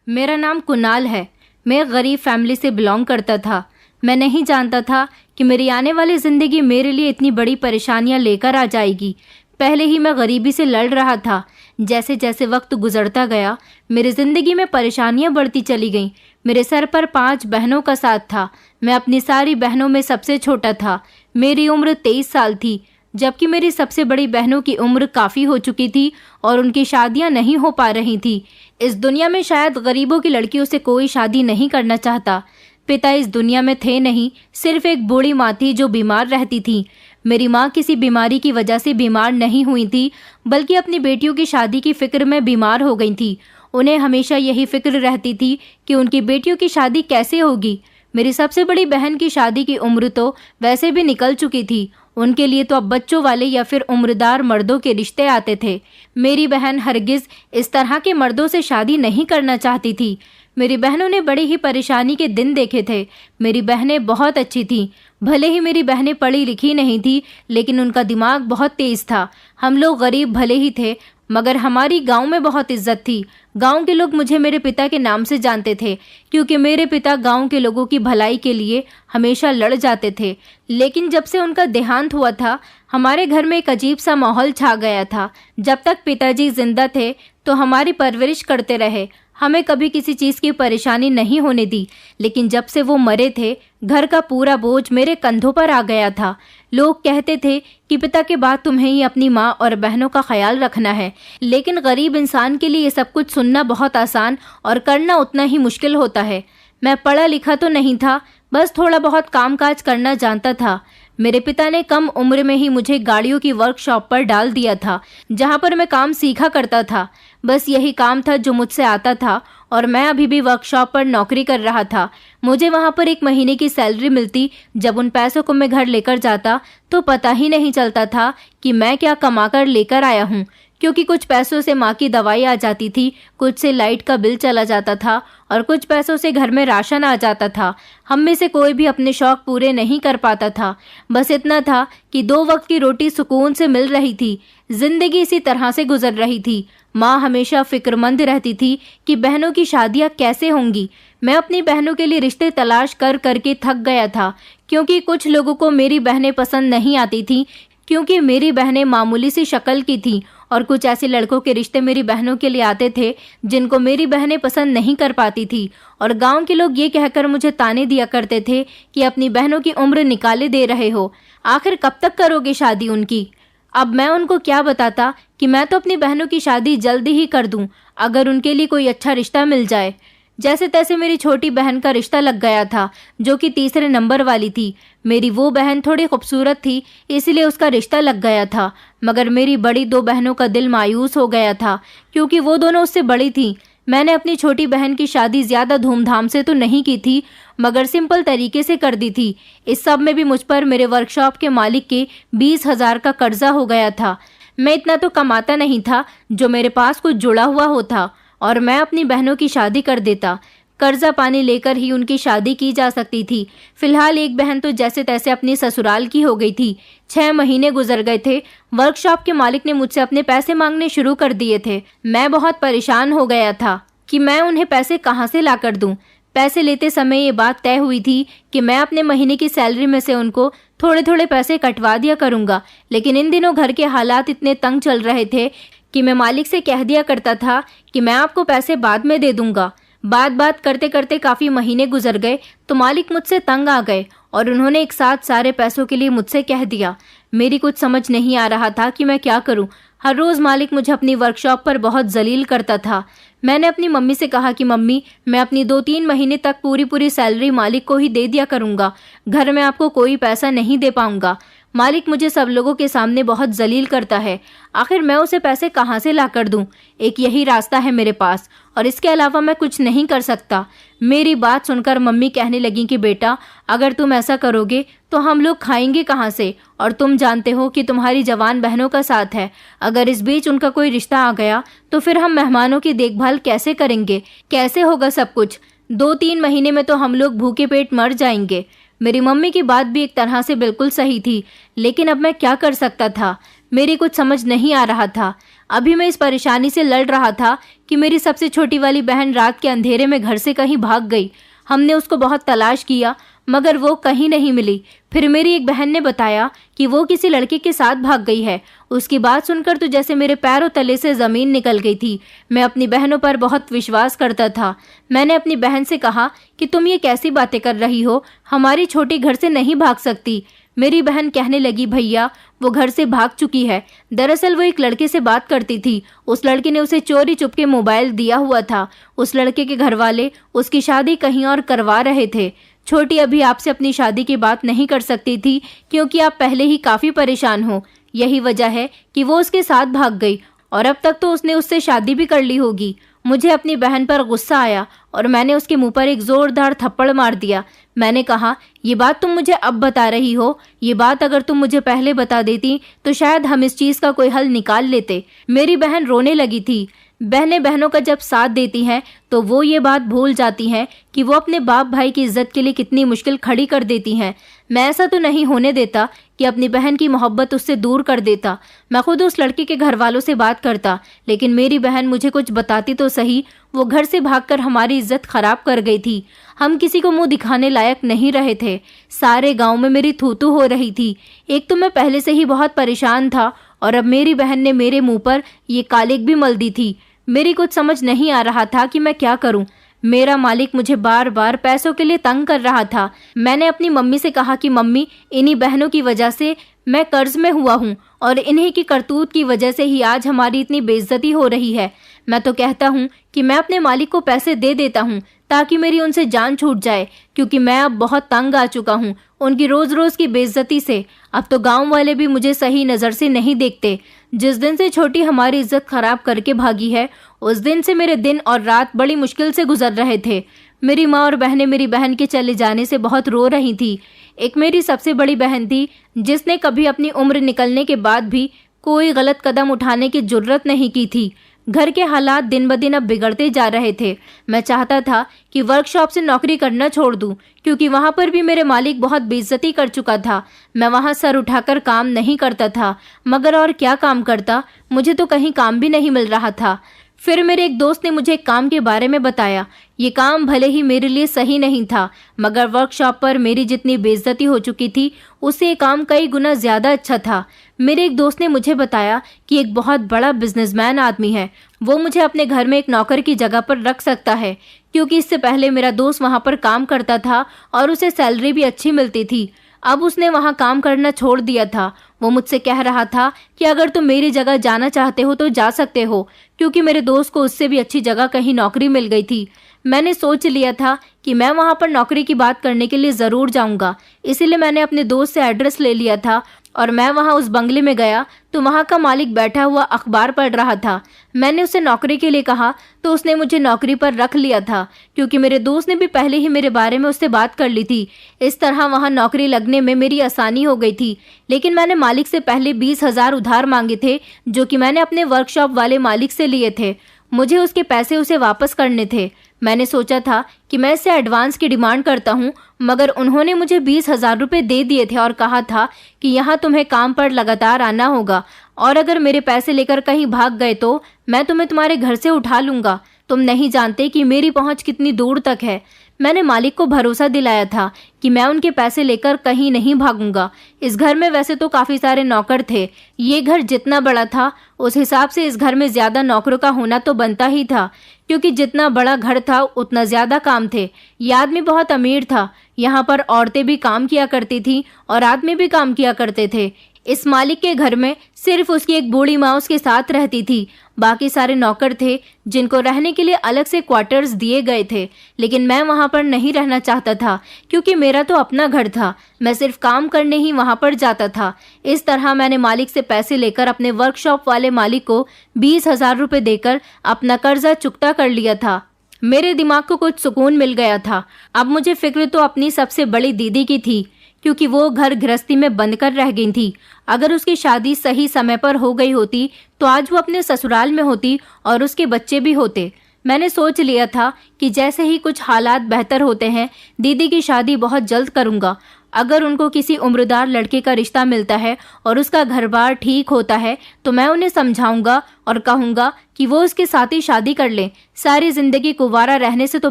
मेरा नाम कुणाल है। मैं एक गरीब फैमिली से बिलोंग करता था। मैं नहीं जानता था कि मेरी आने वाली ज़िंदगी मेरे लिए इतनी बड़ी परेशानियां लेकर आ जाएगी। पहले ही मैं गरीबी से लड़ रहा था। जैसे जैसे वक्त गुजरता गया मेरी ज़िंदगी में परेशानियां बढ़ती चली गईं। मेरे सर पर 5 बहनों का साथ था। मैं अपनी सारी बहनों में सबसे छोटा था। मेरी उम्र 23 साल थी, जबकि मेरी सबसे बड़ी बहनों की उम्र काफ़ी हो चुकी थी और उनकी शादियां नहीं हो पा रही थी। इस दुनिया में शायद गरीबों की लड़कियों से कोई शादी नहीं करना चाहता। पिता इस दुनिया में थे नहीं, सिर्फ एक बूढ़ी माँ थी जो बीमार रहती थी। मेरी माँ किसी बीमारी की वजह से बीमार नहीं हुई थी, बल्कि अपनी बेटियों की शादी की फिक्र में बीमार हो गई थी। उन्हें हमेशा यही फिक्र रहती थी कि उनकी बेटियों की शादी कैसे होगी। मेरी सबसे बड़ी बहन की शादी की उम्र तो वैसे भी निकल चुकी थी। उनके लिए तो अब बच्चों वाले या फिर उम्रदार मर्दों के रिश्ते आते थे। मेरी बहन हरगिज इस तरह के मर्दों से शादी नहीं करना चाहती थी। मेरी बहनों ने बड़ी ही परेशानी के दिन देखे थे। मेरी बहनें बहुत अच्छी थीं। भले ही मेरी बहनें पढ़ी लिखी नहीं थी, लेकिन उनका दिमाग बहुत तेज था। हम लोग गरीब भले ही थे, मगर हमारी गांव में बहुत इज्जत थी। गांव के लोग मुझे मेरे पिता के नाम से जानते थे, क्योंकि मेरे पिता गांव के लोगों की भलाई के लिए हमेशा लड़ जाते थे। लेकिन जब से उनका देहांत हुआ था, हमारे घर में एक अजीब सा माहौल छा गया था। जब तक पिताजी जिंदा थे तो हमारी परवरिश करते रहे, हमें कभी किसी चीज़ की परेशानी नहीं होने दी। लेकिन जब से वो मरे थे, घर का पूरा बोझ मेरे कंधों पर आ गया था। लोग कहते थे कि पिता के बाद तुम्हें ही अपनी माँ और बहनों का ख्याल रखना है, लेकिन गरीब इंसान के लिए ये सब कुछ सुनना बहुत आसान और करना उतना ही मुश्किल होता है। मैं पढ़ा लिखा तो नहीं था, बस थोड़ा बहुत कामकाज करना जानता था। मेरे पिता ने कम उम्र में ही मुझे गाड़ियों की वर्कशॉप पर डाल दिया था, जहाँ पर मैं काम सीखा करता था। बस यही काम था जो मुझसे आता था और मैं अभी भी वर्कशॉप पर नौकरी कर रहा था। मुझे वहाँ पर 1 महीने की सैलरी मिलती। जब उन पैसों को मैं घर लेकर जाता तो पता ही नहीं चलता था कि मैं क्या कमा कर लेकर आया हूँ, क्योंकि कुछ पैसों से माँ की दवाई आ जाती थी, कुछ से लाइट का बिल चला जाता था और कुछ पैसों से घर में राशन आ जाता था। हम में से कोई भी अपने शौक पूरे नहीं कर पाता था। बस इतना था कि 2 वक्त की रोटी सुकून से मिल रही थी। जिंदगी इसी तरह से गुजर रही थी। माँ हमेशा फिक्रमंद रहती थी कि बहनों की शादियाँ कैसे होंगी। मैं अपनी बहनों के लिए रिश्ते तलाश कर करके थक गया था, क्योंकि कुछ लोगों को मेरी बहनें पसंद नहीं आती थी, क्योंकि मेरी बहनें मामूली सी शक्ल की थीं, और कुछ ऐसे लड़कों के रिश्ते मेरी बहनों के लिए आते थे जिनको मेरी बहनें पसंद नहीं कर पाती थी। और गांव के लोग ये कहकर मुझे ताने दिया करते थे कि अपनी बहनों की उम्र निकाले दे रहे हो, आखिर कब तक करोगे शादी उनकी। अब मैं उनको क्या बताता कि मैं तो अपनी बहनों की शादी जल्दी ही कर दूं, अगर उनके लिए कोई अच्छा रिश्ता मिल जाए। जैसे तैसे मेरी छोटी बहन का रिश्ता लग गया था, जो कि तीसरे नंबर वाली थी। मेरी वो बहन थोड़ी खूबसूरत थी, इसलिए उसका रिश्ता लग गया था। मगर मेरी बड़ी 2 बहनों का दिल मायूस हो गया था, क्योंकि वो दोनों उससे बड़ी थीं। मैंने अपनी छोटी बहन की शादी ज़्यादा धूमधाम से तो नहीं की थी, मगर सिंपल तरीके से कर दी थी। इस सब में भी मुझ पर मेरे वर्कशॉप के मालिक के 20,000 का कर्जा हो गया था। मैं इतना तो कमाता नहीं था जो मेरे पास कुछ जुड़ा हुआ होता, और मैं अपनी बहनों की शादी कर देता। कर्जा पानी लेकर ही उनकी शादी की जा सकती थी। फिलहाल एक बहन तो जैसे तैसे अपनी ससुराल की हो गई थी। 6 महीने गुजर गए थे। वर्कशॉप के मालिक ने मुझसे अपने पैसे मांगने शुरू कर दिए थे। मैं बहुत परेशान हो गया था कि मैं उन्हें पैसे कहाँ से ला कर दूं। पैसे लेते समय ये बात तय हुई थी कि मैं अपने महीने की सैलरी में से उनको थोड़े थोड़े पैसे कटवा दिया करूंगा। लेकिन इन दिनों घर के हालात इतने तंग चल रहे थे कि मैं मालिक से कह दिया करता था कि मैं आपको पैसे बाद में दे दूंगा। बात करते करते काफ़ी महीने गुजर गए तो मालिक मुझसे तंग आ गए और उन्होंने एक साथ सारे पैसों के लिए मुझसे कह दिया। मेरी कुछ समझ नहीं आ रहा था कि मैं क्या करूं। हर रोज़ मालिक मुझे अपनी वर्कशॉप पर बहुत जलील करता था। मैंने अपनी मम्मी से कहा कि मम्मी, मैं अपनी 2-3 महीने तक पूरी सैलरी मालिक को ही दे दिया करूंगा, घर में आपको कोई पैसा नहीं दे पाऊंगा। मालिक मुझे सब लोगों के सामने बहुत जलील करता है, आखिर मैं उसे पैसे कहाँ से ला कर दूं? एक यही रास्ता है मेरे पास और इसके अलावा मैं कुछ नहीं कर सकता। मेरी बात सुनकर मम्मी कहने लगी कि बेटा, अगर तुम ऐसा करोगे तो हम लोग खाएंगे कहाँ से, और तुम जानते हो कि तुम्हारी जवान बहनों का साथ है। अगर इस बीच उनका कोई रिश्ता आ गया तो फिर हम मेहमानों की देखभाल कैसे करेंगे, कैसे होगा सब कुछ? 2-3 महीने में तो हम लोग भूखे पेट मर जाएंगे। मेरी मम्मी की बात भी एक तरह से बिल्कुल सही थी, लेकिन अब मैं क्या कर सकता था? मेरी कुछ समझ नहीं आ रहा था। अभी मैं इस परेशानी से लड़ रहा था कि मेरी सबसे छोटी वाली बहन रात के अंधेरे में घर से कहीं भाग गई। हमने उसको बहुत तलाश किया मगर वो कहीं नहीं मिली। फिर मेरी एक बहन ने बताया कि वो किसी लड़के के साथ भाग गई है। उसकी बात सुनकर तो जैसे मेरे पैरों तले से ज़मीन निकल गई थी। मैं अपनी बहनों पर बहुत विश्वास करता था। मैंने अपनी बहन से कहा कि तुम ये कैसी बातें कर रही हो, हमारी छोटी घर से नहीं भाग सकती। मेरी बहन कहने लगी, भैया वो घर से भाग चुकी है। दरअसल वो एक लड़के से बात करती थी। उस लड़के ने उसे चोरी चुपके मोबाइल दिया हुआ था। उस लड़के के घर वाले उसकी शादी कहीं और करवा रहे थे। छोटी अभी आपसे अपनी शादी की बात नहीं कर सकती थी क्योंकि आप पहले ही काफ़ी परेशान हो। यही वजह है कि वो उसके साथ भाग गई और अब तक तो उसने उससे शादी भी कर ली होगी। मुझे अपनी बहन पर गुस्सा आया और मैंने उसके मुंह पर एक जोरदार थप्पड़ मार दिया। मैंने कहा, ये बात तुम मुझे अब बता रही हो? ये बात अगर तुम मुझे पहले बता देती तो शायद हम इस चीज़ का कोई हल निकाल लेते। मेरी बहन रोने लगी थी। बहनें बहनों का जब साथ देती हैं तो वो ये बात भूल जाती हैं कि वो अपने बाप भाई की इज्जत के लिए कितनी मुश्किल खड़ी कर देती हैं। मैं ऐसा तो नहीं होने देता कि अपनी बहन की मोहब्बत उससे दूर कर देता। मैं खुद उस लड़के के घर वालों से बात करता, लेकिन मेरी बहन मुझे कुछ बताती तो सही। वो घर से भागकर हमारी इज्जत खराब कर गई थी। हम किसी को मुंह दिखाने लायक नहीं रहे थे। सारे गांव में मेरी थू-थू हो रही थी। एक तो मैं पहले से ही बहुत परेशान था और अब मेरी बहन ने मेरे मुंह पर ये कालिक भी मल दी थी। मेरी कुछ समझ नहीं आ रहा था कि मैं क्या करूं। मेरा मालिक मुझे बार बार पैसों के लिए तंग कर रहा था। मैंने अपनी मम्मी से कहा कि मम्मी, इन्हीं बहनों की वजह से मैं कर्ज में हुआ हूँ और इन्हीं की करतूत की वजह से ही आज हमारी इतनी बेइज्जती हो रही है। मैं तो कहता हूँ कि मैं अपने मालिक को पैसे दे देता हूँ ताकि मेरी उनसे जान छूट जाए, क्योंकि मैं अब बहुत तंग आ चुका हूँ उनकी रोज रोज की बेइज्जती से। अब तो गांव वाले भी मुझे सही नज़र से नहीं देखते। जिस दिन से छोटी हमारी इज्जत खराब करके भागी है, उस दिन से मेरे दिन और रात बड़ी मुश्किल से गुजर रहे थे। मेरी माँ और बहनें मेरी बहन के चले जाने से बहुत रो रही थी। एक मेरी सबसे बड़ी बहन थी जिसने कभी अपनी उम्र निकलने के बाद भी कोई गलत कदम उठाने की जुर्रत नहीं की थी। घर के हालात दिन ब दिन अब बिगड़ते जा रहे थे। मैं चाहता था कि वर्कशॉप से नौकरी करना छोड़ दूं, क्योंकि वहां पर भी मेरे मालिक बहुत बेइज्जती कर चुका था। मैं वहां सर उठाकर काम नहीं करता था, मगर और क्या काम करता, मुझे तो कहीं काम भी नहीं मिल रहा था। फिर मेरे एक दोस्त ने मुझे एक काम के बारे में बताया। ये काम भले ही मेरे लिए सही नहीं था, मगर वर्कशॉप पर मेरी जितनी बेइज्जती हो चुकी थी उससे ये काम कई गुना ज़्यादा अच्छा था। मेरे एक दोस्त ने मुझे बताया कि एक बहुत बड़ा बिजनेसमैन आदमी है, वो मुझे अपने घर में एक नौकर की जगह पर रख सकता है, क्योंकि इससे पहले मेरा दोस्त वहाँ पर काम करता था और उसे सैलरी भी अच्छी मिलती थी। अब उसने वहाँ काम करना छोड़ दिया था। वो मुझसे कह रहा था कि अगर तुम मेरी जगह जाना चाहते हो तो जा सकते हो, क्योंकि मेरे दोस्त को उससे भी अच्छी जगह कहीं नौकरी मिल गई थी। मैंने सोच लिया था कि मैं वहाँ पर नौकरी की बात करने के लिए ज़रूर जाऊँगा, इसीलिए मैंने अपने दोस्त से एड्रेस ले लिया था और मैं वहाँ उस बंगले में गया तो वहाँ का मालिक बैठा हुआ अखबार पढ़ रहा था। मैंने उसे नौकरी के लिए कहा तो उसने मुझे नौकरी पर रख लिया था, क्योंकि मेरे दोस्त ने भी पहले ही मेरे बारे में उससे बात कर ली थी। इस तरह वहाँ नौकरी लगने में मेरी आसानी हो गई थी। लेकिन मैंने मालिक से पहले 20,000 उधार मांगे थे, जो कि मैंने अपने वर्कशॉप वाले मालिक से लिए थे। मुझे उसके पैसे उसे वापस करने थे। मैंने सोचा था कि मैं इससे एडवांस की डिमांड करता हूँ, मगर उन्होंने मुझे 20,000 रुपये दे दिए थे और कहा था कि यहाँ तुम्हें काम पर लगातार आना होगा, और अगर मेरे पैसे लेकर कहीं भाग गए तो मैं तुम्हें तुम्हारे घर से उठा लूँगा। तुम नहीं जानते कि मेरी पहुँच कितनी दूर तक है। मैंने मालिक को भरोसा दिलाया था कि मैं उनके पैसे लेकर कहीं नहीं भागूंगा। इस घर में वैसे तो काफ़ी सारे नौकर थे। ये घर जितना बड़ा था उस हिसाब से इस घर में ज़्यादा नौकरों का होना तो बनता ही था, क्योंकि जितना बड़ा घर था उतना ज़्यादा काम थे। ये आदमी बहुत अमीर था। यहाँ पर औरतें भी काम किया करती थी और आदमी भी काम किया करते थे। इस मालिक के घर में सिर्फ उसकी एक बूढ़ी माँ उसके साथ रहती थी। बाकी सारे नौकर थे जिनको रहने के लिए अलग से क्वार्टर्स दिए गए थे, लेकिन मैं वहाँ पर नहीं रहना चाहता था, क्योंकि मेरा तो अपना घर था। मैं सिर्फ काम करने ही वहाँ पर जाता था। इस तरह मैंने मालिक से पैसे लेकर अपने वर्कशॉप वाले मालिक को 20,000 रुपये देकर अपना कर्जा चुकता कर लिया था। मेरे दिमाग को कुछ सुकून मिल गया था। अब मुझे फिक्र तो अपनी सबसे बड़ी दीदी की थी, क्योंकि वो घर गृहस्थी में बंद कर रह गई थी। अगर उसकी शादी सही समय पर हो गई होती तो आज वो अपने ससुराल में होती और उसके बच्चे भी होते। मैंने सोच लिया था कि जैसे ही कुछ हालात बेहतर होते हैं, दीदी की शादी बहुत जल्द करूंगा अगर उनको किसी उम्रदार लड़के का रिश्ता मिलता है और उसका घर-बार ठीक होता है तो मैं उन्हें समझाऊंगा और कहूंगा कि वो उसके साथ ही शादी कर लें। सारी जिंदगी कुंवारा रहने से तो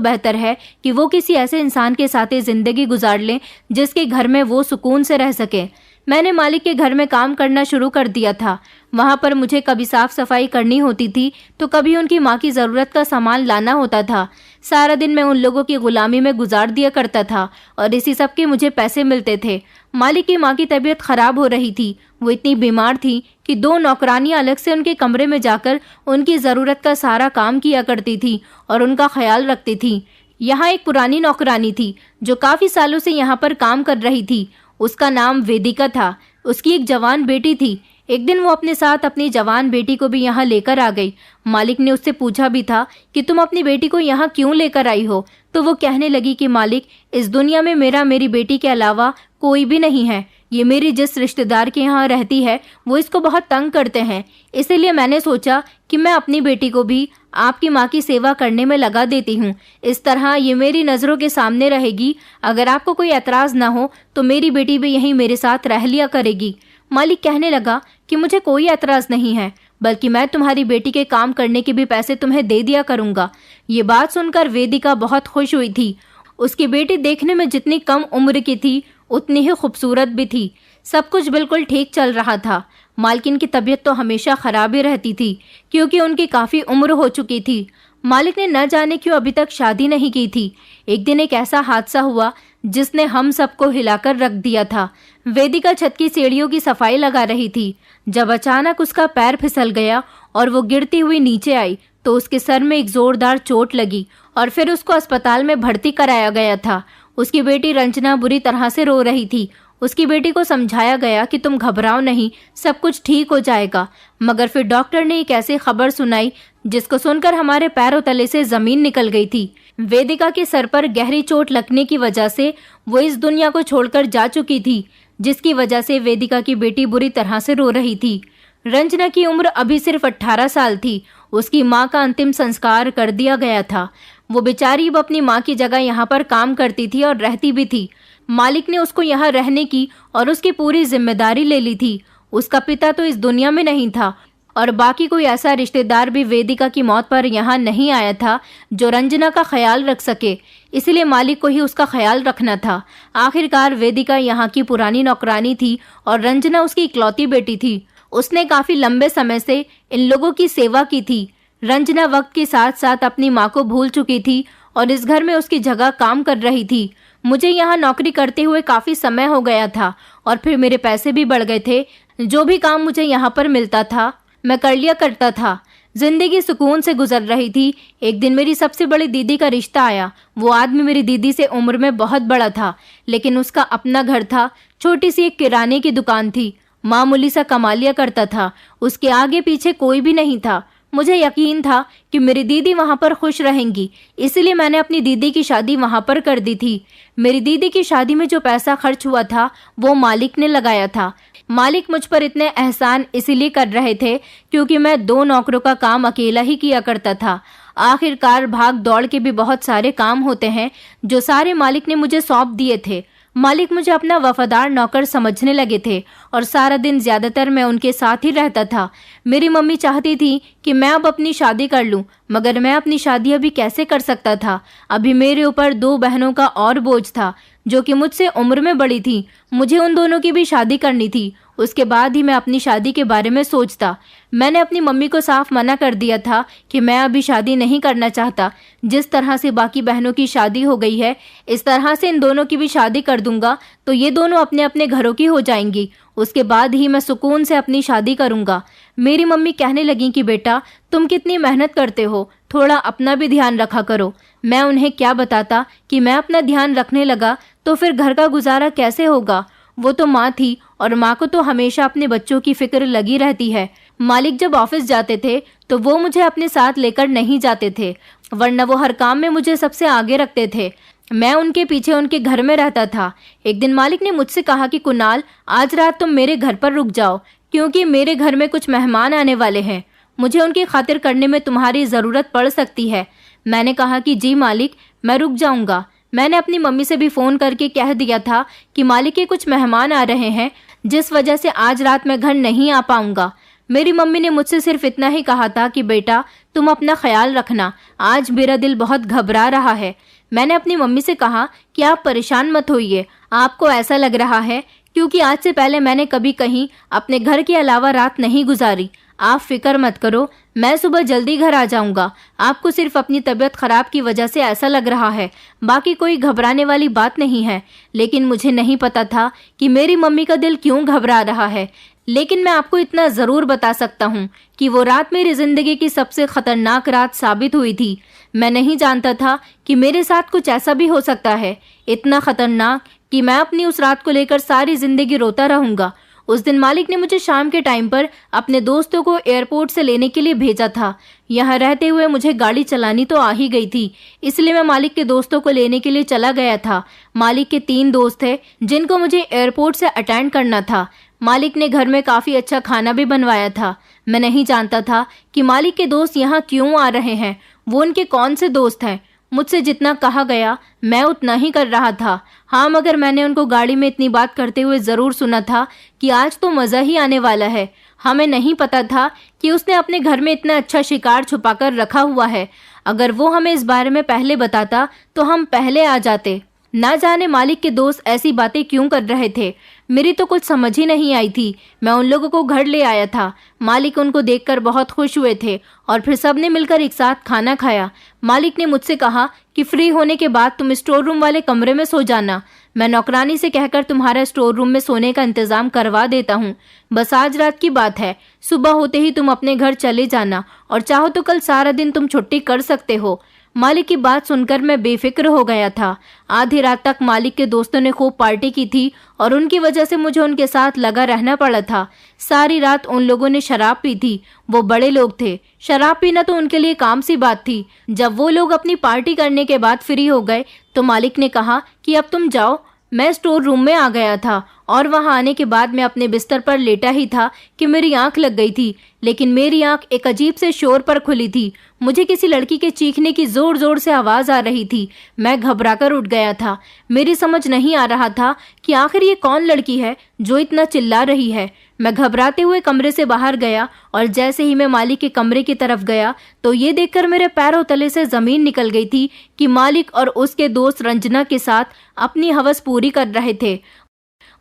बेहतर है कि वो किसी ऐसे इंसान के साथ ही जिंदगी गुजार लें जिसके घर में वो सुकून से रह सके। मैंने मालिक के घर में काम करना शुरू कर दिया था। वहां पर मुझे कभी साफ सफाई करनी होती थी तो कभी उनकी माँ की जरूरत का सामान लाना होता था। सारा दिन मैं उन लोगों की गुलामी में गुजार दिया करता था और इसी सब के मुझे पैसे मिलते थे। मालिक की माँ की तबीयत खराब हो रही थी। वो इतनी बीमार थी कि 2 नौकरानियां अलग से उनके कमरे में जाकर उनकी जरूरत का सारा काम किया करती थी और उनका ख्याल रखती थी। यहाँ एक पुरानी नौकरानी थी जो काफी सालों से यहाँ पर काम कर रही थी। उसका नाम वेदिका था। उसकी एक जवान बेटी थी। एक दिन वो अपने साथ अपनी जवान बेटी को भी यहाँ लेकर आ गई। मालिक ने उससे पूछा भी था कि तुम अपनी बेटी को यहाँ क्यों लेकर आई हो, तो वो कहने लगी कि मालिक, इस दुनिया में मेरी बेटी के अलावा कोई भी नहीं है। ये मेरी जिस रिश्तेदार के यहाँ रहती है वो इसको बहुत तंग करते हैं, इसीलिए मैंने सोचा कि मैं अपनी बेटी को भी आपकी माँ की सेवा करने में लगा देती हूँ। इस तरह ये मेरी नज़रों के सामने रहेगी। अगर आपको कोई एतराज़ ना हो तो मेरी बेटी भी यहीं मेरे साथ रह लिया करेगी। मालिक कहने लगा कि मुझे कोई एतराज़ नहीं है, बल्कि मैं तुम्हारी बेटी के काम करने के भी पैसे तुम्हें दे दिया करूँगा। ये बात सुनकर वेदिका बहुत खुश हुई थी। उसकी बेटी देखने में जितनी कम उम्र की थी उतनी ही खूबसूरत भी थी। सब कुछ बिल्कुल ठीक चल रहा था। मालकिन की तबीयत तो हमेशा खराब ही रहती थी क्योंकि उनकी काफ़ी उम्र हो चुकी थी। मालिक ने न जाने क्यों अभी तक शादी नहीं की थी। एक दिन एक ऐसा हादसा हुआ जिसने हम सबको हिलाकर रख दिया था। वेदिका छत की सीढ़ियों की सफाई लगा रही थी जब अचानक उसका पैर फिसल गया और वो गिरती हुई नीचे आई तो उसके सर में एक जोरदार चोट लगी और फिर उसको अस्पताल में भर्ती कराया गया था। उसकी बेटी रंजना बुरी तरह से रो रही थी। उसकी बेटी को समझाया गया कि तुम घबराओ नहीं, सब कुछ ठीक हो जाएगा। मगर फिर डॉक्टर ने एक ऐसी खबर सुनाई जिसको सुनकर हमारे पैरों तले से जमीन निकल गई थी। वेदिका के सर पर गहरी चोट लगने की वजह से वो इस दुनिया को छोड़कर जा चुकी थी, जिसकी वजह से वेदिका की बेटी बुरी तरह से रो रही थी। रंजना की उम्र अभी सिर्फ 18 साल थी। उसकी माँ का अंतिम संस्कार कर दिया गया था। वो बेचारी अब अपनी माँ की जगह यहाँ पर काम करती थी और रहती भी थी। मालिक ने उसको यहाँ रहने की और उसकी पूरी जिम्मेदारी ले ली थी। उसका पिता तो इस दुनिया में नहीं था और बाकी कोई ऐसा रिश्तेदार भी वेदिका की मौत पर यहाँ नहीं आया था जो रंजना का ख्याल रख सके, इसलिए मालिक को ही उसका ख्याल रखना था। आखिरकार वेदिका यहाँ की पुरानी नौकरानी थी और रंजना उसकी इकलौती बेटी थी। उसने काफी लंबे समय से इन लोगों की सेवा की थी। रंजना वक्त के साथ साथ अपनी माँ को भूल चुकी थी और इस घर में उसकी जगह काम कर रही थी। मुझे यहाँ नौकरी करते हुए काफी समय हो गया था और फिर मेरे पैसे भी बढ़ गए थे। जो भी काम मुझे यहाँ पर मिलता था मैं कर लिया करता था। जिंदगी सुकून से गुजर रही थी। एक दिन मेरी सबसे बड़ी दीदी का रिश्ता आया। वो आदमी मेरी दीदी से उम्र में बहुत बड़ा था, लेकिन उसका अपना घर था। छोटी सी एक किराने की दुकान थी। मामूली सा कमा लिया करता था। उसके आगे पीछे कोई भी नहीं था। मुझे यकीन था कि मेरी दीदी वहां पर खुश रहेंगी, इसलिए मैंने अपनी दीदी की शादी वहां पर कर दी थी। मेरी दीदी की शादी में जो पैसा खर्च हुआ था वो मालिक ने लगाया था। मालिक मुझ पर इतने एहसान इसीलिए कर रहे थे क्योंकि मैं 2 नौकरों का काम अकेला ही किया करता था। आखिरकार भाग दौड़ के भी बहुत सारे काम होते हैं जो सारे मालिक ने मुझे सौंप दिए थे। मालिक मुझे अपना वफादार नौकर समझने लगे थे और सारा दिन ज्यादातर मैं उनके साथ ही रहता था। मेरी मम्मी चाहती थी कि मैं अब अपनी शादी कर लूं, मगर मैं अपनी शादी अभी कैसे कर सकता था। अभी मेरे ऊपर 2 बहनों का और बोझ था जो कि मुझसे उम्र में बड़ी थी। मुझे उन दोनों की भी शादी करनी थी। उसके बाद ही मैं अपनी शादी के बारे में सोचता। मैंने अपनी मम्मी को साफ मना कर दिया था कि मैं अभी शादी नहीं करना चाहता। जिस तरह से बाकी बहनों की शादी हो गई है, इस तरह से इन दोनों की भी शादी कर दूंगा तो ये दोनों अपने अपने घरों की हो जाएंगी। उसके बाद ही मैं सुकून से अपनी शादी करूंगा। मेरी मम्मी कहने लगी कि बेटा, तुम कितनी मेहनत करते हो, थोड़ा अपना भी ध्यान रखा करो। मैं उन्हें क्या बताता कि मैं अपना ध्यान रखने लगा तो फिर घर का गुजारा कैसे होगा। वो तो माँ थी और माँ को तो हमेशा अपने बच्चों की फिक्र लगी रहती है। मालिक जब ऑफिस जाते थे तो वो मुझे अपने साथ लेकर नहीं जाते थे, वरना वो हर काम में मुझे सबसे आगे रखते थे। मैं उनके पीछे उनके घर में रहता था। एक दिन मालिक ने मुझसे कहा कि कुणाल, आज रात तुम मेरे घर पर रुक जाओ क्योंकि मेरे घर में कुछ मेहमान आने वाले हैं। मुझे उनकी खातिर करने में तुम्हारी ज़रूरत पड़ सकती है। मैंने कहा कि जी मालिक, मैं रुक जाऊंगा। मैंने अपनी मम्मी से भी फ़ोन करके कह दिया था कि मालिक के कुछ मेहमान आ रहे हैं, जिस वजह से आज रात मैं घर नहीं आ पाऊंगा। मेरी मम्मी ने मुझसे सिर्फ इतना ही कहा था कि बेटा तुम अपना ख्याल रखना, आज मेरा दिल बहुत घबरा रहा है। मैंने अपनी मम्मी से कहा कि आप परेशान मत होइए, आपको ऐसा लग रहा है क्योंकि आज से पहले मैंने कभी कहीं अपने घर के अलावा रात नहीं गुजारी। आप फिक्र मत करो, मैं सुबह जल्दी घर आ जाऊंगा। आपको सिर्फ अपनी तबीयत खराब की वजह से ऐसा लग रहा है, बाकी कोई घबराने वाली बात नहीं है। लेकिन मुझे नहीं पता था कि मेरी मम्मी का दिल क्यों घबरा रहा है। लेकिन मैं आपको इतना ज़रूर बता सकता हूँ कि वो रात मेरी ज़िंदगी की सबसे ख़तरनाक रात साबित हुई थी। मैं नहीं जानता था कि मेरे साथ कुछ ऐसा भी हो सकता है, इतना ख़तरनाक कि मैं अपनी उस रात को लेकर सारी ज़िंदगी रोता रहूँगा। उस दिन मालिक ने मुझे शाम के टाइम पर अपने दोस्तों को एयरपोर्ट से लेने के लिए भेजा था। यहाँ रहते हुए मुझे गाड़ी चलानी तो आ ही गई थी, इसलिए मैं मालिक के दोस्तों को लेने के लिए चला गया था। मालिक के 3 दोस्त थे जिनको मुझे एयरपोर्ट से अटेंड करना था। मालिक ने घर में काफ़ी अच्छा खाना भी बनवाया था। मैं नहीं जानता था कि मालिक के दोस्त यहाँ क्यों आ रहे हैं, वो उनके कौन से दोस्त हैं। मुझसे जितना कहा गया मैं उतना ही कर रहा था। हाँ, मगर मैंने उनको गाड़ी में इतनी बात करते हुए ज़रूर सुना था कि आज तो मज़ा ही आने वाला है। हमें नहीं पता था कि उसने अपने घर में इतना अच्छा शिकार छुपाकर रखा हुआ है। अगर वो हमें इस बारे में पहले बताता तो हम पहले आ जाते। ना जाने मालिक के दोस्त ऐसी बातें क्यों कर रहे थे, मेरी तो कुछ समझ ही नहीं आई थी। मैं उन लोगों को घर ले आया था। मालिक उनको देखकर बहुत खुश हुए थे और फिर सबने मिलकर एक साथ खाना खाया। मालिक ने मुझसे कहा कि फ्री होने के बाद तुम स्टोर रूम वाले कमरे में सो जाना। मैं नौकरानी से कहकर तुम्हारा स्टोर रूम में सोने का इंतजाम करवा देता हूँ। बस आज रात की बात है, सुबह होते ही तुम अपने घर चले जाना और चाहो तो कल सारा दिन तुम छुट्टी कर सकते हो। मालिक की बात सुनकर मैं बेफिक्र हो गया था। आधी रात तक मालिक के दोस्तों ने खूब पार्टी की थी और उनकी वजह से मुझे उनके साथ लगा रहना पड़ा था। सारी रात उन लोगों ने शराब पी थी। वो बड़े लोग थे, शराब पीना तो उनके लिए काम सी बात थी। जब वो लोग अपनी पार्टी करने के बाद फ्री हो गए तो मालिक ने कहा कि अब तुम जाओ। मैं स्टोर रूम में आ गया था और वहां आने के बाद मैं अपने बिस्तर पर लेटा ही था कि मेरी आंख लग गई थी। लेकिन मेरी आंख एक अजीब से शोर पर खुली थी। मुझे किसी लड़की के चीखने की जोर जोर से आवाज़ आ रही थी। मैं घबराकर उठ गया था। मेरी समझ नहीं आ रहा था कि आखिर ये कौन लड़की है जो इतना चिल्ला रही है। मैं घबराते हुए कमरे से बाहर गया और जैसे ही मैं मालिक के कमरे की तरफ गया तो ये देखकर मेरे पैरों तले से ज़मीन निकल गई थी कि मालिक और उसके दोस्त रंजना के साथ अपनी हवस पूरी कर रहे थे।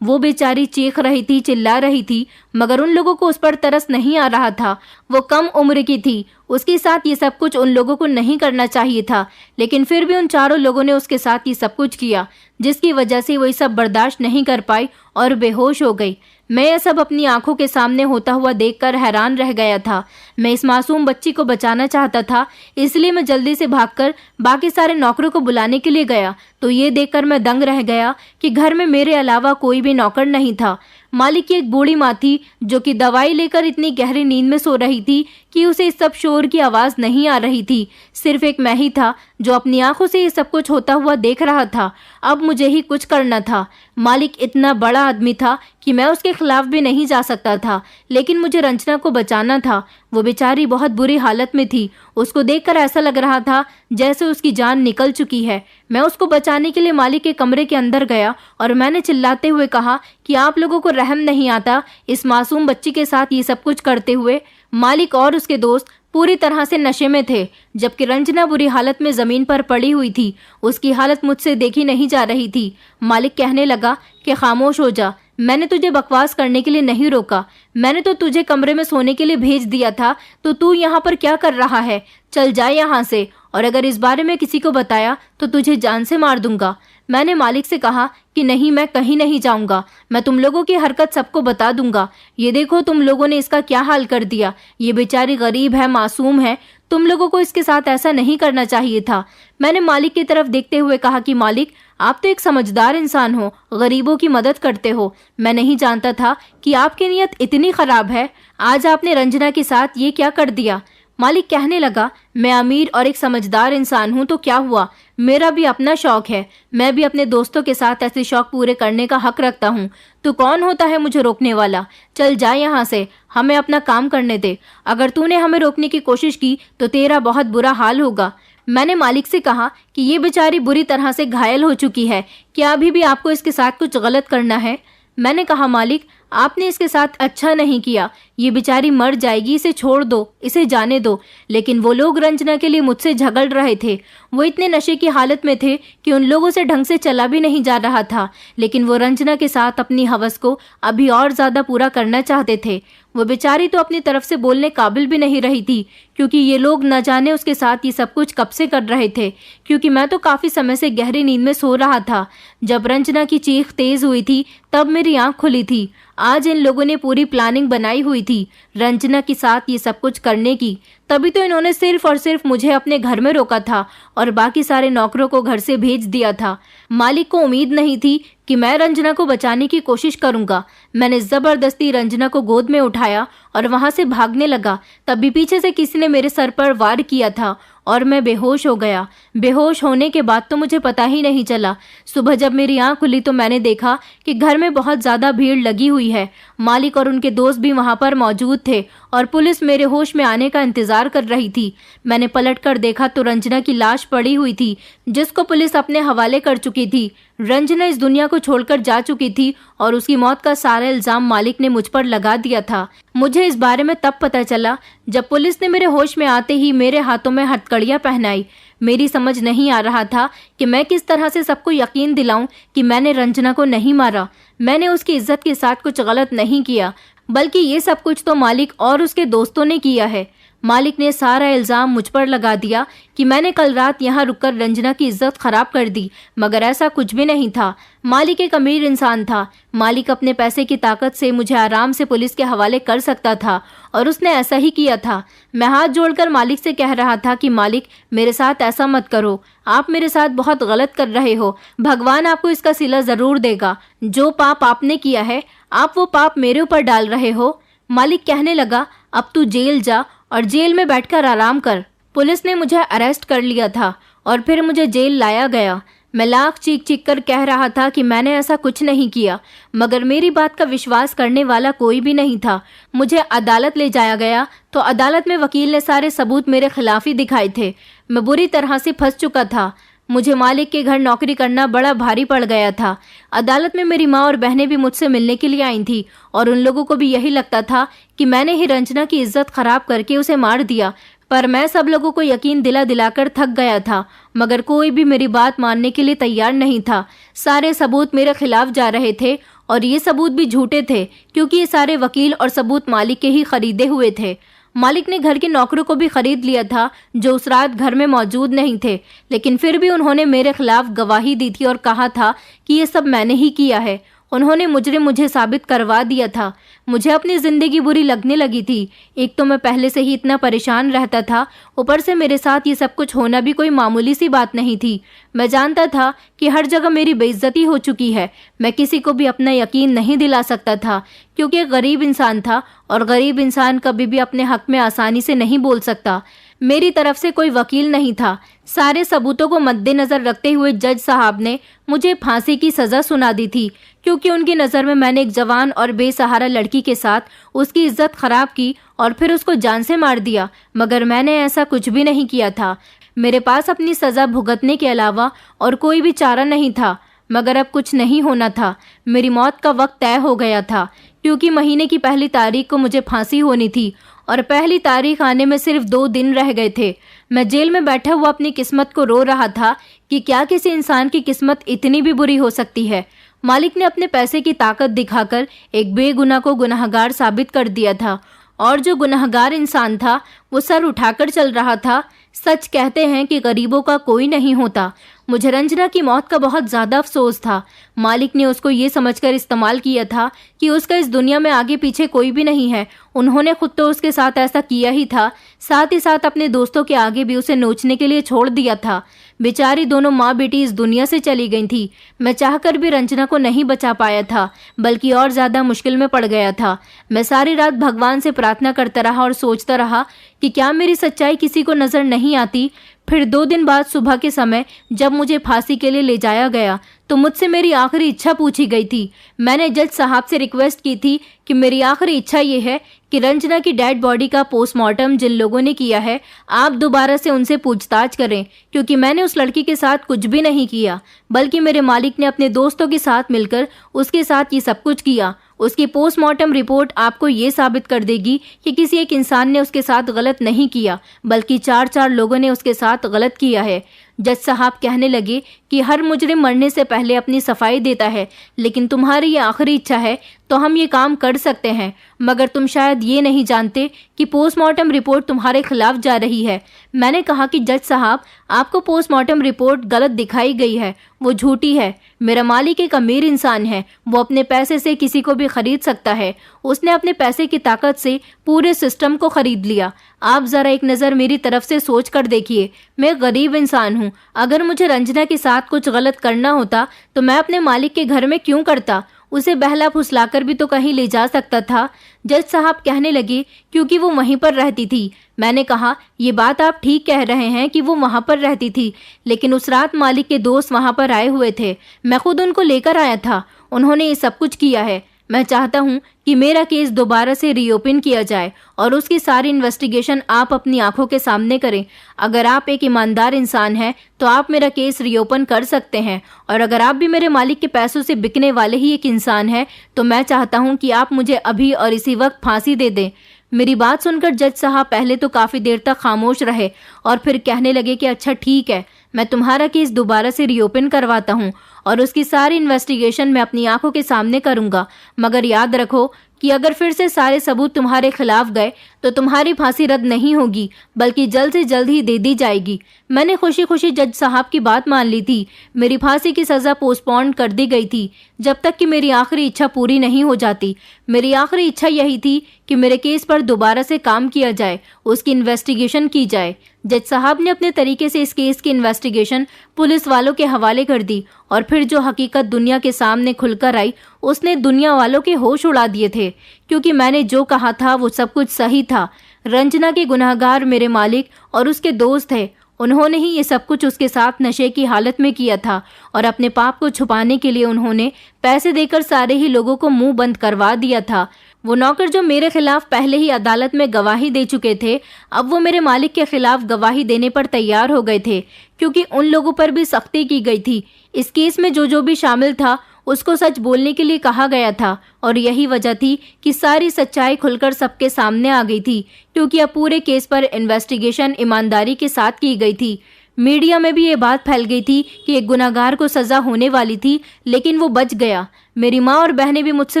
वो बेचारी चीख रही थी, चिल्ला रही थी, मगर उन लोगों को उस पर तरस नहीं आ रहा था। वो कम उम्र की थी, उसके साथ ये सब कुछ उन लोगों को नहीं करना चाहिए था, लेकिन फिर भी उन चारों लोगों ने उसके साथ ये सब कुछ किया, जिसकी वजह से वो ये सब बर्दाश्त नहीं कर पाई और बेहोश हो गई। मैं यह सब अपनी आंखों के सामने होता हुआ देखकर हैरान रह गया था। मैं इस मासूम बच्ची को बचाना चाहता था, इसलिए मैं जल्दी से भागकर बाकी सारे नौकरों को बुलाने के लिए गया तो ये देखकर मैं दंग रह गया कि घर में मेरे अलावा कोई भी नौकर नहीं था। मालिक की एक बूढ़ी माँ थी जो कि दवाई लेकर इतनी गहरी नींद में सो रही थी कि उसे इस सब शोर की आवाज़ नहीं आ रही थी। सिर्फ एक मैं ही था जो अपनी आंखों से ये सब कुछ होता हुआ देख रहा था। अब मुझे ही कुछ करना था। मालिक इतना बड़ा आदमी था कि मैं उसके खिलाफ भी नहीं जा सकता था, लेकिन मुझे रंजना को बचाना था। वो बेचारी बहुत बुरी हालत में थी। उसको देखकर ऐसा लग रहा था जैसे उसकी जान निकल चुकी है। मैं उसको बचाने के लिए मालिक के कमरे के अंदर गया और मैंने चिल्लाते हुए कहा कि आप लोगों को रहम नहीं आता इस मासूम बच्ची के साथ ये सब कुछ करते हुए। मालिक और उसके दोस्त पूरी तरह से नशे में थे, जबकि रंजना बुरी हालत में जमीन पर पड़ी हुई थी। उसकी हालत मुझसे देखी नहीं जा रही थी। मालिक कहने लगा कि खामोश हो जा, मैंने तुझे बकवास करने के लिए नहीं रोका। मैंने तो तुझे कमरे में सोने के लिए भेज दिया था, तो तू यहाँ पर क्या कर रहा है? चल जा यहाँ से, और अगर इस बारे में किसी को बताया तो तुझे जान से मार दूंगा। मैंने मालिक से कहा कि नहीं, मैं कहीं नहीं जाऊंगा। मैं तुम लोगों की हरकत सबको बता दूंगा। ये देखो तुम लोगों ने इसका क्या हाल कर दिया। ये बेचारी गरीब है, मासूम है। तुम लोगों को इसके साथ ऐसा नहीं करना चाहिए था। मैंने मालिक की तरफ देखते हुए कहा कि मालिक, आप तो एक समझदार इंसान हो, गरीबों की मदद करते हो। मैं नहीं जानता था कि आपकी नीयत इतनी खराब है। आज आपने रंजना के साथ ये क्या कर दिया? मालिक कहने लगा, मैं अमीर और एक समझदार इंसान हूँ तो क्या हुआ? मेरा भी अपना शौक है। मैं भी अपने दोस्तों के साथ ऐसे शौक पूरे करने का हक रखता हूँ। तो कौन होता है मुझे रोकने वाला? चल जा यहाँ से, हमें अपना काम करने दे। अगर तूने हमें रोकने की कोशिश की तो तेरा बहुत बुरा हाल होगा। मैंने मालिक से कहा कि ये बेचारी बुरी तरह से घायल हो चुकी है, क्या अभी भी आपको इसके साथ कुछ गलत करना है? मैंने कहा, मालिक आपने इसके साथ अच्छा नहीं किया, ये बेचारी मर जाएगी, इसे छोड़ दो, इसे जाने दो। लेकिन वो लोग रंजना के लिए मुझसे झगड़ रहे थे। वो इतने नशे की हालत में थे कि उन लोगों से ढंग से चला भी नहीं जा रहा था, लेकिन वो रंजना के साथ अपनी हवस को अभी और ज्यादा पूरा करना चाहते थे। वो बेचारी तो अपनी तरफ से बोलने काबिल भी नहीं रही थी, क्योंकि ये लोग न जाने उसके साथ ये सब कुछ कब से कर रहे थे, क्योंकि मैं तो काफी समय से गहरी नींद में सो रहा था। जब रंजना की चीख तेज हुई थी तब मेरी आंख खुली थी। आज इन लोगों ने पूरी प्लानिंग बनाई हुई थी रंजना के साथ ये सब कुछ करने की, तभी तो इन्होंने सिर्फ और सिर्फ मुझे अपने घर में रोका था और बाकी सारे नौकरों को घर से भेज दिया था। मालिक को उम्मीद नहीं थी कि मैं रंजना को बचाने की कोशिश करूंगा। मैंने जबरदस्ती रंजना को गोद में उठाया और वहां से भागने लगा। तभी पीछे से किसी ने मेरे सर पर वार किया था और मैं बेहोश हो गया। बेहोश होने के बाद तो मुझे पता ही नहीं चला। सुबह जब मेरी आंख खुली तो मैंने देखा कि घर में बहुत ज्यादा भीड़ लगी हुई है। मालिक और उनके दोस्त भी वहां पर मौजूद थे और पुलिस मेरे होश में आने का इंतजार कर रही थी। मैंने पलटकर देखा तो रंजना की लाश पड़ी हुई थी, जिसको पुलिस अपने हवाले कर चुकी थी। रंजना इस दुनिया को छोड़कर जा चुकी थी और उसकी मौत का सारा इल्जाम मालिक ने मुझ पर लगा दिया था। मुझे इस बारे में तब पता चला जब पुलिस ने मेरे होश में आते ही मेरे हाथों में हथकड़ियां पहनाई। मेरी समझ नहीं आ रहा था कि मैं किस तरह से सबको यकीन दिलाऊं कि मैंने रंजना को नहीं मारा, मैंने उसकी इज्जत के साथ कुछ गलत नहीं किया, बल्कि ये सब कुछ तो मालिक और उसके दोस्तों ने किया है। मालिक ने सारा इल्जाम मुझ पर लगा दिया कि मैंने कल रात यहाँ रुककर रंजना की इज्जत खराब कर दी, मगर ऐसा कुछ भी नहीं था। मालिक एक अमीर इंसान था। मालिक अपने पैसे की ताकत से मुझे आराम से पुलिस के हवाले कर सकता था और उसने ऐसा ही किया था। मैं हाथ जोड़कर मालिक से कह रहा था कि मालिक मेरे साथ ऐसा मत करो, आप मेरे साथ बहुत गलत कर रहे हो, भगवान आपको इसका सिला जरूर देगा। जो पाप आपने किया है आप वो पाप मेरे ऊपर डाल रहे हो। मालिक कहने लगा, अब तू जेल जा और जेल में बैठकर आराम कर। पुलिस ने मुझे अरेस्ट कर लिया था और फिर मुझे जेल लाया गया। मैं लाख चीख चीख कर कह रहा था कि मैंने ऐसा कुछ नहीं किया, मगर मेरी बात का विश्वास करने वाला कोई भी नहीं था। मुझे अदालत ले जाया गया तो अदालत में वकील ने सारे सबूत मेरे खिलाफ ही दिखाए थे। मैं बुरी तरह से फंस चुका था। मुझे मालिक के घर नौकरी करना बड़ा भारी पड़ गया था। अदालत में मेरी माँ और बहनें भी मुझसे मिलने के लिए आई थी और उन लोगों को भी यही लगता था कि मैंने ही रंजना की इज्जत खराब करके उसे मार दिया। पर मैं सब लोगों को यकीन दिलाकर थक गया था, मगर कोई भी मेरी बात मानने के लिए तैयार नहीं था। सारे सबूत मेरे खिलाफ जा रहे थे और ये सबूत भी झूठे थे, क्योंकि ये सारे वकील और सबूत मालिक के ही खरीदे हुए थे। मालिक ने घर के नौकरों को भी खरीद लिया था जो उस रात घर में मौजूद नहीं थे, लेकिन फिर भी उन्होंने मेरे खिलाफ गवाही दी थी और कहा था कि ये सब मैंने ही किया है। उन्होंने मुझे साबित करवा दिया था। मुझे अपनी जिंदगी बुरी लगने लगी थी। एक तो मैं पहले से ही इतना परेशान रहता था, ऊपर से मेरे साथ ये सब कुछ होना भी कोई मामूली सी बात नहीं थी। मैं जानता था कि हर जगह मेरी बेइज्जती हो चुकी है। मैं किसी को भी अपना यकीन नहीं दिला सकता था, क्योंकि एक गरीब इंसान था और गरीब इंसान कभी भी अपने हक में आसानी से नहीं बोल सकता। मेरी तरफ से कोई वकील नहीं था। सारे सबूतों को मद्देनजर रखते हुए जज साहब ने मुझे फांसी की सजा सुना दी थी, क्योंकि उनकी नज़र में मैंने एक जवान और बेसहारा लड़की के साथ उसकी इज्जत खराब की और फिर उसको जान से मार दिया। मगर मैंने ऐसा कुछ भी नहीं किया था। मेरे पास अपनी सजा भुगतने के अलावा और कोई भी चारा नहीं था। मगर अब कुछ नहीं होना था। मेरी मौत का वक्त तय हो गया था, क्योंकि महीने की पहली तारीख को मुझे फांसी होनी थी और पहली तारीख आने में सिर्फ 2 दिन रह गए थे। मैं जेल में बैठा हुआ अपनी किस्मत को रो रहा था कि क्या किसी इंसान की किस्मत इतनी भी बुरी हो सकती है। मालिक ने अपने पैसे की ताकत दिखाकर एक बेगुनाह को गुनहगार साबित कर दिया था, और जो गुनहगार इंसान था वो सर उठाकर चल रहा था। सच कहते हैं कि गरीबों का कोई नहीं होता। मुझे रंजना की मौत का बहुत ज्यादा अफसोस था। मालिक ने उसको ये समझकर इस्तेमाल किया था कि उसका इस दुनिया में आगे पीछे कोई भी नहीं है। उन्होंने खुद तो उसके साथ ऐसा किया ही था, साथ ही साथ अपने दोस्तों के आगे भी उसे नोचने के लिए छोड़ दिया था। बेचारी दोनों माँ बेटी इस दुनिया से चली गई थी। मैं चाहकर भी रंजना को नहीं बचा पाया था, बल्कि और ज्यादा मुश्किल में पड़ गया था। मैं सारी रात भगवान से प्रार्थना करता रहा और सोचता रहा कि क्या मेरी सच्चाई किसी को नजर नहीं आती। फिर 2 दिन बाद सुबह के समय जब मुझे फांसी के लिए ले जाया गया तो मुझसे मेरी आखिरी इच्छा पूछी गई थी। मैंने जज साहब से रिक्वेस्ट की थी कि मेरी आखिरी इच्छा ये है कि रंजना की डेड बॉडी का पोस्टमार्टम जिन लोगों ने किया है आप दोबारा से उनसे पूछताछ करें, क्योंकि मैंने उस लड़की के साथ कुछ भी नहीं किया, बल्कि मेरे मालिक ने अपने दोस्तों के साथ मिलकर उसके साथ ये सब कुछ किया। उसकी पोस्टमार्टम रिपोर्ट आपको ये साबित कर देगी कि किसी एक इंसान ने उसके साथ गलत नहीं किया, बल्कि 4 लोगों ने उसके साथ गलत किया है। जज साहब कहने लगे कि हर मुजरिम मरने से पहले अपनी सफाई देता है, लेकिन तुम्हारी ये आखिरी इच्छा है तो हम ये काम कर सकते हैं, मगर तुम शायद ये नहीं जानते कि पोस्टमार्टम रिपोर्ट तुम्हारे खिलाफ जा रही है। मैंने कहा कि जज साहब, आपको पोस्टमार्टम रिपोर्ट गलत दिखाई गई है, वो झूठी है। मेरा मालिक एक अमीर इंसान है, वो अपने पैसे से किसी को भी खरीद सकता है। उसने अपने पैसे की ताकत से पूरे सिस्टम को खरीद लिया। आप जरा एक नज़र मेरी तरफ से सोच कर देखिए, मैं गरीब इंसान हूँ। अगर मुझे रंजना के साथ कुछ गलत करना होता तो मैं अपने मालिक के घर में क्यों करता? उसे बहला फुसलाकर भी तो कहीं ले जा सकता था। जज साहब कहने लगे क्योंकि वो वहीं पर रहती थी। मैंने कहा, ये बात आप ठीक कह रहे हैं कि वो वहाँ पर रहती थी, लेकिन उस रात मालिक के दोस्त वहाँ पर आए हुए थे। मैं खुद उनको लेकर आया था। उन्होंने ये सब कुछ किया है। मैं चाहता हूँ कि मेरा केस दोबारा से रीओपन किया जाए और उसकी सारी इन्वेस्टिगेशन आप अपनी आंखों के सामने करें। अगर आप एक ईमानदार इंसान हैं तो आप मेरा केस रीओपन कर सकते हैं, और अगर आप भी मेरे मालिक के पैसों से बिकने वाले ही एक इंसान हैं तो मैं चाहता हूँ कि आप मुझे अभी और इसी वक्त फांसी दे दें। मेरी बात सुनकर जज साहब पहले तो काफ़ी देर तक खामोश रहे और फिर कहने लगे कि अच्छा ठीक है, मैं तुम्हारा केस दोबारा से रीओपन करवाता हूँ और उसकी सारी इन्वेस्टिगेशन मैं अपनी आंखों के सामने करूँगा, मगर याद रखो कि अगर फिर से सारे सबूत तुम्हारे खिलाफ गए तो तुम्हारी फांसी रद्द नहीं होगी, बल्कि जल्द से जल्द ही दे दी जाएगी। मैंने खुशी खुशी जज साहब की बात मान ली थी। मेरी फांसी की सज़ा पोस्टपोन कर दी गई थी जब तक कि मेरी आखिरी इच्छा पूरी नहीं हो जाती। मेरी आखिरी इच्छा यही थी कि मेरे केस पर दोबारा से काम किया जाए, उसकी इन्वेस्टिगेशन की जाए। जज साहब ने अपने तरीके से इस केस की इन्वेस्टिगेशन पुलिस वालों के हवाले कर दी और फिर जो हकीकत दुनिया के सामने खुलकर आई उसने दुनिया वालों के होश उड़ा दिए थे, क्योंकि मैंने जो कहा था वो सब कुछ सही था। रंजना के गुनहगार मेरे मालिक और उसके दोस्त थे। उन्होंने ही ये सब कुछ उसके साथ नशे की हालत में किया था और अपने पाप को छुपाने के लिए उन्होंने पैसे देकर सारे ही लोगों को मुंह बंद करवा दिया था। वो नौकर जो मेरे खिलाफ पहले ही अदालत में गवाही दे चुके थे, अब वो मेरे मालिक के खिलाफ गवाही देने पर तैयार हो गए थे, क्योंकि उन लोगों पर भी सख्ती की गई थी। इस केस में जो भी शामिल था उसको सच बोलने के लिए कहा गया था, और यही वजह थी कि सारी सच्चाई खुलकर सबके सामने आ गई थी, क्योंकि अब पूरे केस पर इन्वेस्टिगेशन ईमानदारी के साथ की गई थी। मीडिया में भी ये बात फैल गई थी कि एक गुनहगार को सजा होने वाली थी, लेकिन वो बच गया। मेरी माँ और बहनें भी मुझसे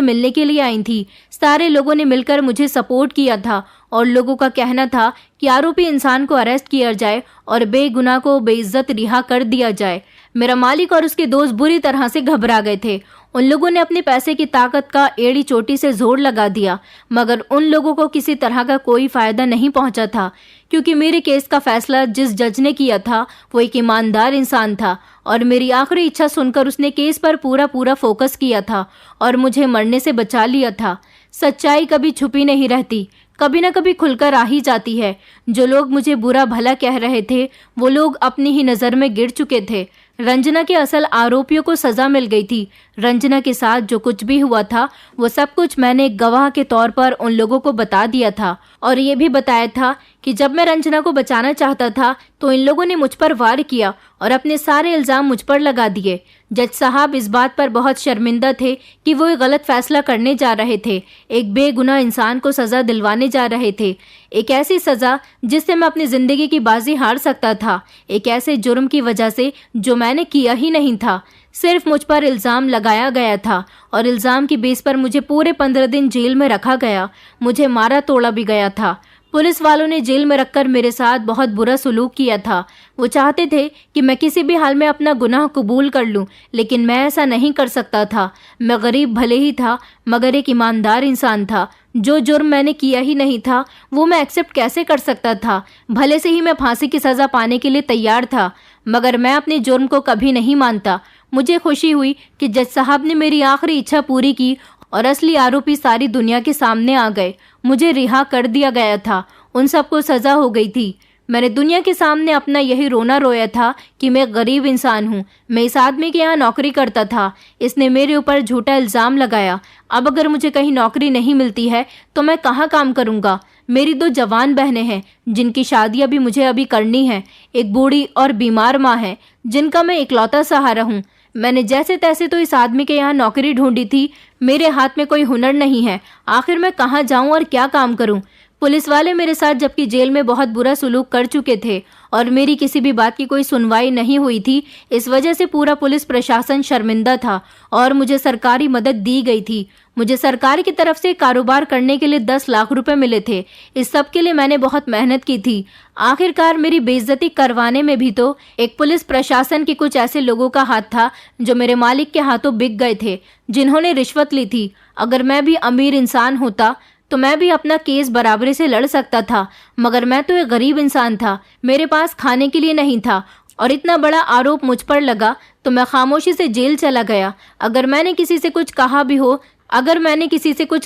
मिलने के लिए आई थी। सारे लोगों ने मिलकर मुझे सपोर्ट किया था और लोगों का कहना था कि आरोपी इंसान को अरेस्ट किया जाए और बेगुनाह को बेइज्जत रिहा कर दिया जाए। मेरा मालिक और उसके दोस्त बुरी तरह से घबरा गए थे। उन लोगों ने अपने पैसे की ताकत का एड़ी चोटी से जोर लगा दिया, मगर उन लोगों को किसी तरह का कोई फायदा नहीं पहुंचा था, क्योंकि मेरे केस का फैसला जिस जज ने किया था वो एक ईमानदार इंसान था और मेरी आखिरी इच्छा सुनकर उसने केस पर पूरा फोकस किया था और मुझे मरने से बचा लिया था। सच्चाई कभी छुपी नहीं रहती, कभी न कभी खुलकर आ ही जाती है। जो लोग मुझे बुरा भला कह रहे थे वो लोग अपनी ही नज़र में गिर चुके थे। रंजना के असल आरोपियों को सजा मिल गई थी। रंजना के साथ जो कुछ भी हुआ था वो सब कुछ मैंने एक गवाह के तौर पर उन लोगों को बता दिया था और ये भी बताया था कि जब मैं रंजना को बचाना चाहता था तो इन लोगों ने मुझ पर वार किया और अपने सारे इल्ज़ाम मुझ पर लगा दिए। जज साहब इस बात पर बहुत शर्मिंदा थे कि वो एक गलत फैसला करने जा रहे थे। एक बेगुनाह इंसान को सज़ा दिलवाने जा रहे थे, एक ऐसी सज़ा जिससे मैं अपनी ज़िंदगी की बाजी हार सकता था, एक ऐसे जुर्म की वजह से जो मैंने किया ही नहीं था। सिर्फ मुझ पर इल्ज़ाम लगाया गया था और इल्ज़ाम की बेस पर मुझे पूरे 15 दिन जेल में रखा गया। मुझे मारा तोड़ा भी गया था। पुलिस वालों ने जेल में रखकर मेरे साथ बहुत बुरा सलूक किया था। वो चाहते थे कि मैं किसी भी हाल में अपना गुनाह कबूल कर लूं, लेकिन मैं ऐसा नहीं कर सकता था। मैं गरीब भले ही था, मगर एक ईमानदार इंसान था। जो जुर्म मैंने किया ही नहीं था वो मैं एक्सेप्ट कैसे कर सकता था? भले से ही मैं फांसी की सज़ा पाने के लिए तैयार था, मगर मैं अपने जुर्म को कभी नहीं मानता। मुझे खुशी हुई कि जज साहब ने मेरी आखिरी इच्छा पूरी की और असली आरोपी सारी दुनिया के सामने आ गए। मुझे रिहा कर दिया गया था। उन सबको सज़ा हो गई थी। मैंने दुनिया के सामने अपना यही रोना रोया था कि मैं गरीब इंसान हूँ। मैं इस आदमी के यहाँ नौकरी करता था, इसने मेरे ऊपर झूठा इल्ज़ाम लगाया। अब अगर मुझे कहीं नौकरी नहीं मिलती है तो मैं कहाँ काम करूँगा। मेरी 2 जवान बहनें हैं जिनकी शादियाँ भी मुझे अभी करनी है। एक बूढ़ी और बीमार माँ है जिनका मैं इकलौता सहारा हूँ। मैंने जैसे तैसे तो इस आदमी के यहाँ नौकरी ढूंढी थी। मेरे हाथ में कोई हुनर नहीं है, आखिर मैं कहाँ जाऊँ और क्या काम करूँ। पुलिस वाले मेरे साथ जबकि जेल में बहुत बुरा सलूक कर चुके थे और मेरी किसी भी बात की कोई सुनवाई नहीं हुई थी। इस वजह से पूरा पुलिस प्रशासन शर्मिंदा था और मुझे सरकारी मदद दी गई थी। मुझे सरकार की तरफ से कारोबार करने के लिए 10 लाख रुपए मिले थे। इस सब के लिए मैंने बहुत मेहनत की थी। आखिरकार मेरी बेइज्जती करवाने में भी तो एक पुलिस प्रशासन के कुछ ऐसे लोगों का हाथ था जो मेरे मालिक के हाथों बिक गए थे, जिन्होंने रिश्वत ली थी। अगर मैं भी अमीर इंसान होता तो मैं भी अपना केस बराबरी से लड़ सकता था, मगर मैं तो एक गरीब इंसान था। मेरे पास खाने के लिए नहीं था और इतना बड़ा आरोप मुझ पर लगा तो मैं खामोशी से जेल चला गया। अगर मैंने किसी से कुछ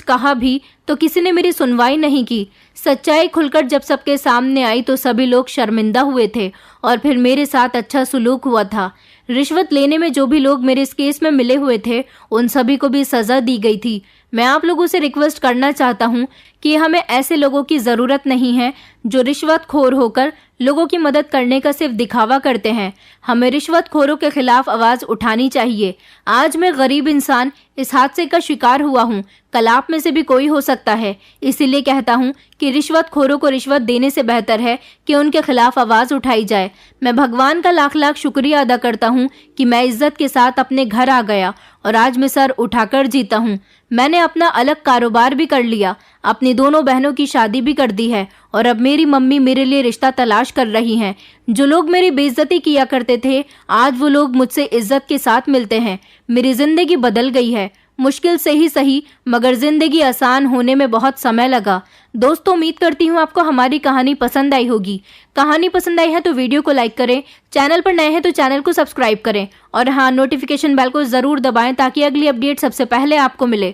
कहा भी तो किसी ने मेरी सुनवाई नहीं की। सच्चाई खुलकर जब सबके सामने आई तो सभी लोग शर्मिंदा हुए थे और फिर मेरे साथ अच्छा सुलूक हुआ था। रिश्वत लेने में जो भी लोग मेरे इस केस में मिले हुए थे उन सभी को भी सजा दी गई थी। मैं आप लोगों से रिक्वेस्ट करना चाहता हूँ कि हमें ऐसे लोगों की ज़रूरत नहीं है जो रिश्वतखोर होकर लोगों की मदद करने का सिर्फ दिखावा करते हैं। हमें रिश्वतखोरों के खिलाफ आवाज़ उठानी चाहिए। आज मैं गरीब इंसान इस हादसे का शिकार हुआ हूँ, कल आप में से भी कोई हो सकता है। इसीलिए कहता हूँ कि रिश्वतखोरों को रिश्वत देने से बेहतर है कि उनके खिलाफ आवाज़ उठाई जाए। मैं भगवान का लाख लाख शुक्रिया अदा करता हूँ कि मैं इज्जत के साथ अपने घर आ गया और आज मैं सर उठाकर जीता हूँ। मैंने अपना अलग कारोबार भी कर लिया, अपनी दोनों बहनों की शादी भी कर दी है और अब मेरी मम्मी मेरे लिए रिश्ता तलाश कर रही हैं। जो लोग मेरी बेइज्जती किया करते थे आज वो लोग मुझसे इज्जत के साथ मिलते हैं। मेरी जिंदगी बदल गई है। मुश्किल से ही सही मगर जिंदगी आसान होने में बहुत समय लगा। दोस्तों, उम्मीद करती हूँ आपको हमारी कहानी पसंद आई होगी। कहानी पसंद आई है तो वीडियो को लाइक करें, चैनल पर नए हैं तो चैनल को सब्सक्राइब करें और हाँ, नोटिफिकेशन बेल को जरूर दबाएं ताकि अगली अपडेट सबसे पहले आपको मिले।